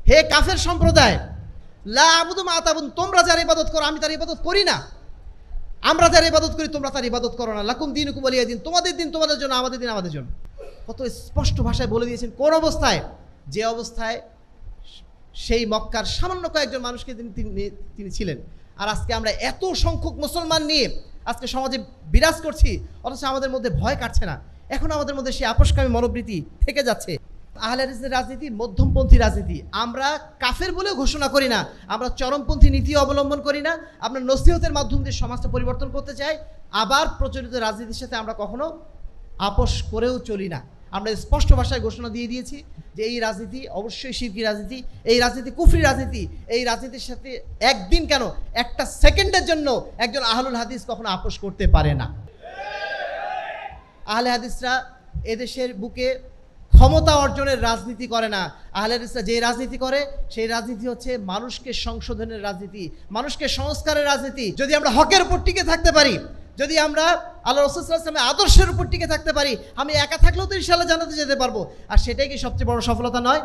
হে কাফের সম্প্রদায়, লা আবুদু মা তাবুদুন, তোমরা যার ইবাদত করো আমি তার ইবাদত করি না। আমরা যার ইবাদত করি তোমরা তার ইবাদত করো না। লাকুম দীনুকুম ওয়ালিয়া দিন, তোমাদের দিন তোমাদের জন্য, আমাদের দিন আমাদের জন্য। কত স্পষ্ট ভাষায় বলে দিয়েছেন। কোন অবস্থায়? যে অবস্থায় সেই মক্কার সামান্য কয়েকজন মানুষকে তিনি ছিলেন। আর আজকে আমরা এত সংখ্যক মুসলমান নিয়ে আজকে সমাজে বিরাজ করছি, অথচ আমাদের মধ্যে ভয় কাটছে না। এখন আমাদের মধ্যে সেই আপোষকামী মনোবৃত্তি থেকে যাচ্ছে। আহলে হাদিসের রাজনীতি মধ্যমপন্থী রাজনীতি। আমরা কাফের বলেও ঘোষণা করি না, আমরা চরমপন্থী নীতি অবলম্বন করি না। আমরা নসিহতের মাধ্যম দিয়ে সমাজটা পরিবর্তন করতে চাই। আবার প্রচলিত রাজনীতির সাথে আমরা কখনো আপোষ করেও চলি না। আমরা স্পষ্ট ভাষায় ঘোষণা দিয়ে দিয়েছি যে এই রাজনীতি অবশ্যই শিরকি রাজনীতি, এই রাজনীতি কুফরি রাজনীতি। এই রাজনীতির সাথে একদিন কেন, একটা সেকেন্ডের জন্য একজন আহলুল হাদিস কখনো আপোষ করতে পারে না। আহলে হাদিসরা এদেশের বুকে ক্ষমতা অর্জনের রাজনীতি করে না। আহলে হাদিসরা যে রাজনীতি করে সেই রাজনীতি হচ্ছে মানুষকে সংশোধনের রাজনীতি, মানুষকে সংস্কারের রাজনীতি। যদি আমরা হকের উপর টিকে থাকতে পারি, যদি আমরা আল্লাহ রাসূল সাল্লাল্লাহু আলাইহি ওয়াসাল্লামের আদর্শের উপর টিকে থাকতে পারি, আমি একা থাকলেও তো ইনশাআল্লাহ জান্নাতে যেতে পারবো। আর সেটাই কি সবচেয়ে বড় সফলতা নয়?